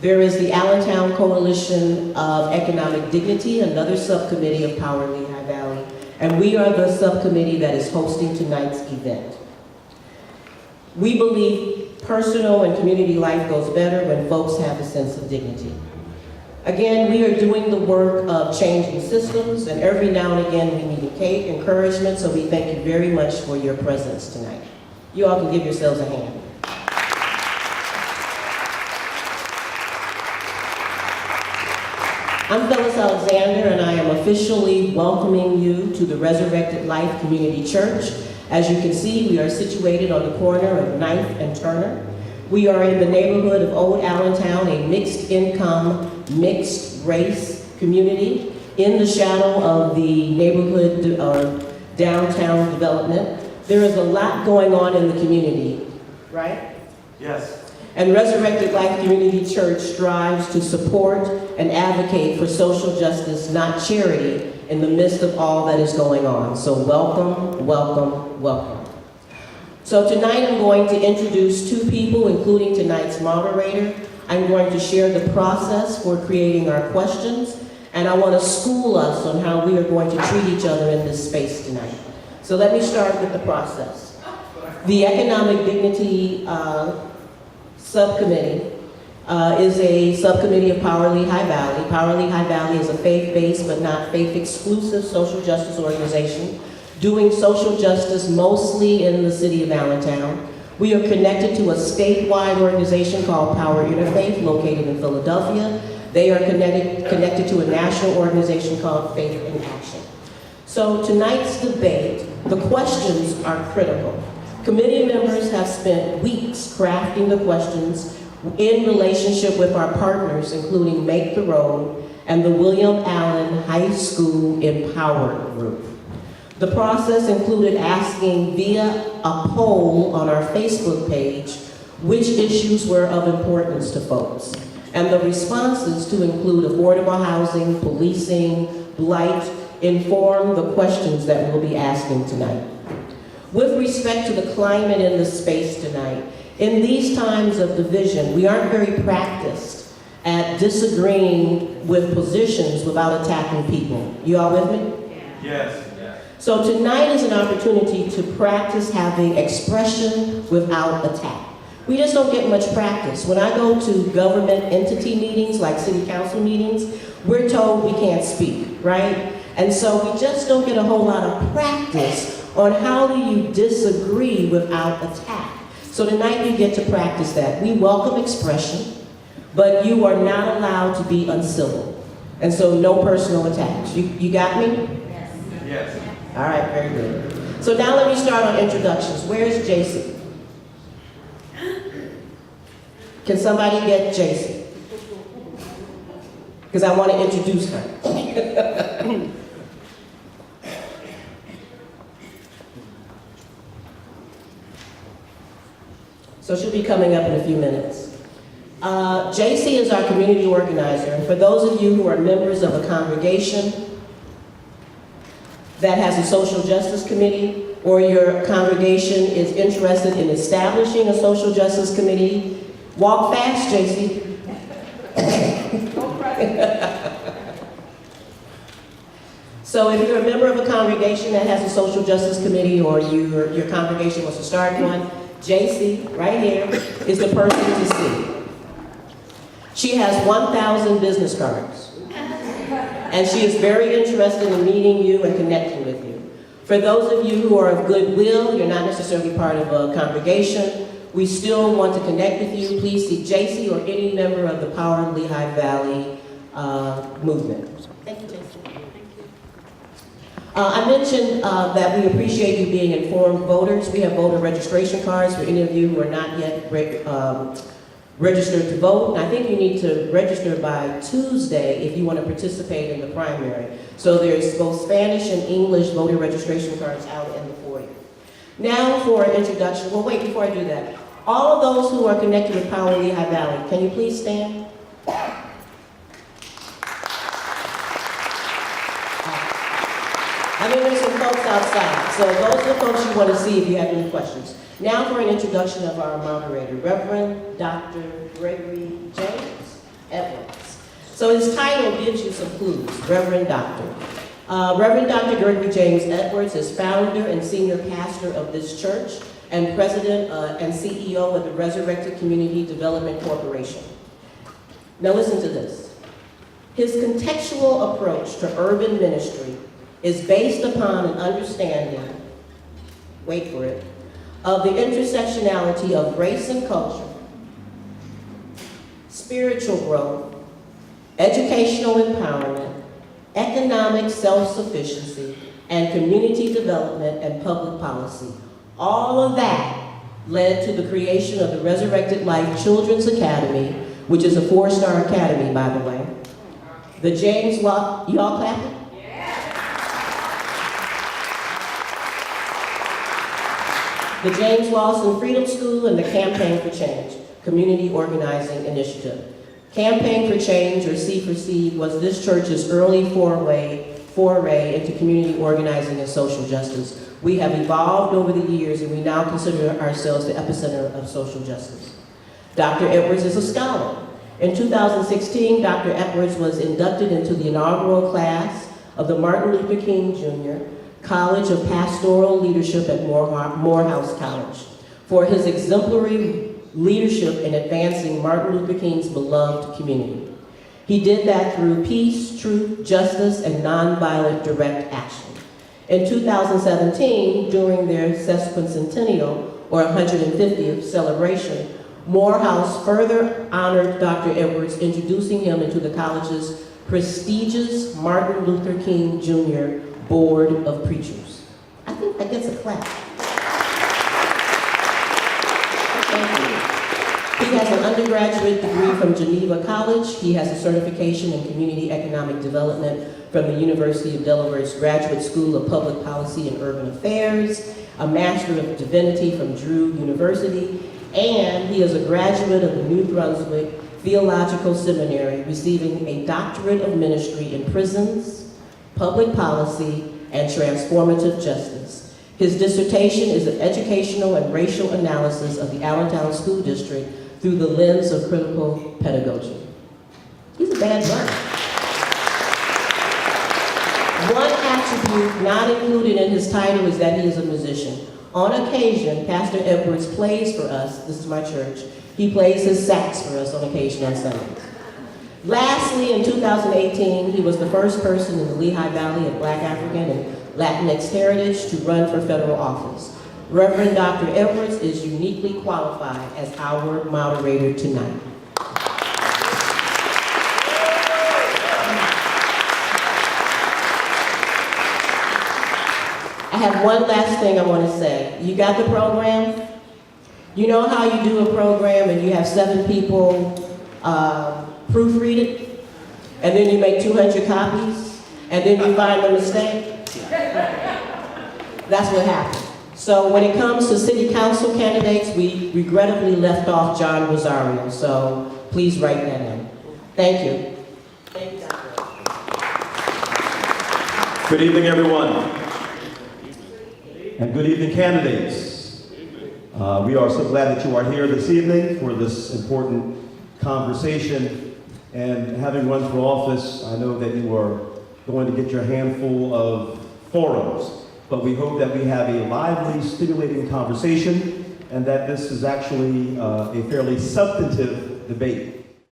There is the Allentown Coalition of Economic Dignity, another subcommittee of Power Lehigh Valley, and we are the subcommittee that is hosting tonight's event. We believe personal and community life goes better when folks have a sense of dignity. Again, we are doing the work of changing systems, and every now and again we need encouragement, so we thank you very much for your presence tonight. You all can give yourselves a hand. I'm Phyllis Alexander, and I am officially welcoming you to the Resurrected Life Community Church. As you can see, we are situated on the corner of 9th and Turner. We are in the neighborhood of Old Allentown, a mixed income, mixed race community in the shadow of the neighborhood downtown development. There is a lot going on in the community, right? Yes. And Resurrected Life Community Church strives to support and advocate for social justice, not charity, in the midst of all that is going on. So welcome, welcome, welcome. So tonight I'm going to introduce two people, including tonight's moderator. I'm going to share the process for creating our questions, and I want to school us on how we are going to treat each other in this space tonight. So let me start with the process. The Economic Dignity Subcommittee is a subcommittee of Power Lehigh Valley. Power Lehigh Valley is a faith-based but not faith-exclusive social justice organization doing social justice mostly in the city of Allentown. We are connected to a statewide organization called Power Interfaith located in Philadelphia. They are connected to a national organization called Faith in Action. So tonight's debate, the questions are critical. Committee members have spent weeks crafting the questions in relationship with our partners, including Make the Road and the William Allen High School Empower Group. The process included asking via a poll on our Facebook page which issues were of importance to folks, and the responses to include affordable housing, policing, blight, inform the questions that we'll be asking tonight. With respect to the climate in the space tonight, in these times of division, we aren't very practiced at disagreeing with positions without attacking people. You all with me? Yes. So tonight is an opportunity to practice having expression without attack. We just don't get much practice. When I go to government entity meetings, like city council meetings, we're told we can't speak, right? And so we just don't get a whole lot of practice on how do you disagree without attack. So tonight you get to practice that. We welcome expression, but you are not allowed to be uncivil. And so no personal attacks. You got me? Yes. Yes. All right, very good. So now let me start on introductions. Where's JC? Can somebody get JC? Because I want to introduce her. So she'll be coming up in a few minutes. JC is our community organizer. And for those of you who are members of a congregation that has a social justice committee, or your congregation is interested in establishing a social justice committee, walk fast, JC. So if you're a member of a congregation that has a social justice committee, or your congregation wants to start one, JC, right here, is the person to see. She has 1,000 business cards. And she is very interested in meeting you and connecting with you. For those of you who are of goodwill, you're not necessarily part of a congregation, we still want to connect with you. Please see JC or any member of the Power Lehigh Valley movement. Thank you, JC. I mentioned that we appreciate you being informed voters. We have voter registration cards for any of you who are not yet registered to vote. And I think you need to register by Tuesday if you want to participate in the primary. So there's both Spanish and English voter registration cards out in the foyer. Now for an introduction. Well, wait, before I do that. All of those who are connected with Power Lehigh Valley, can you please stand? I mean, there's some folks outside. So those are the folks you want to see if you have any questions. Now for an introduction of our moderator, Reverend Dr. Gregory James. So his title gives you some clues, Reverend Doctor. Reverend Dr. Gregory James Edwards is founder and senior pastor of this church and president and CEO of the Resurrected Community Development Corporation. Now listen to this. His contextual approach to urban ministry is based upon an understanding, wait for it, of the intersectionality of race and culture, spiritual growth, educational empowerment, economic self-sufficiency, and community development and public policy. All of that led to the creation of the Resurrected Life Children's Academy, which is a 4-star academy, by the way. The James Lawson, y'all clapping? The James Lawson Freedom School and the Campaign for Change, Community Organizing Initiative. Campaign for Change, or C for Seed, was this church's early foray into community organizing and social justice. We have evolved over the years, and we now consider ourselves the epicenter of social justice. Dr. Edwards is a scholar. In 2016, Dr. Edwards was inducted into the inaugural class of the Martin Luther King Jr. College of Pastoral Leadership at Morehouse College for his exemplary leadership in advancing Martin Luther King's beloved community. He did that through peace, truth, justice, and nonviolent direct action. In 2017, during their sesquicentennial, or 150th celebration, Morehouse further honored Dr. Edwards, introducing him into the college's prestigious Martin Luther King Jr. Board of Preachers. I think that gets a clap. Thank you. He has an undergraduate degree from Geneva College. He has a certification in community economic development from the University of Delaware's Graduate School of Public Policy and Urban Affairs, a Master of Divinity from Drew University, and he is a graduate of the New Brunswick Theological Seminary, receiving a doctorate of ministry in prisons, public policy, and transformative justice. His dissertation is an educational and racial analysis of the Allentown School District through the lens of critical pedagogy. He's a bad runner. One attribute not included in his title is that he is a musician. On occasion, Pastor Edwards plays for us. This is my church. He plays his sax for us on occasion on Sundays. Lastly, in 2018, he was the first person in the Lehigh Valley of Black African and Latinx heritage to run for federal office. Reverend Dr. Edwards is uniquely qualified as our moderator tonight. I have one last thing I want to say. You got the program? You know how you do a program and you have 7 people proofread it, and then you make 200 copies, and then you find a mistake? That's what happened. So when it comes to city council candidates, we regrettably left off John Rosario, so please write that in. Thank you. Thank you, Dr. Good evening, everyone. And good evening, candidates. We are so glad that you are here this evening for this important conversation. And having run for office, I know that you are going to get your handful of forums, but we hope that we have a lively, stimulating conversation and that this is actually a fairly substantive debate.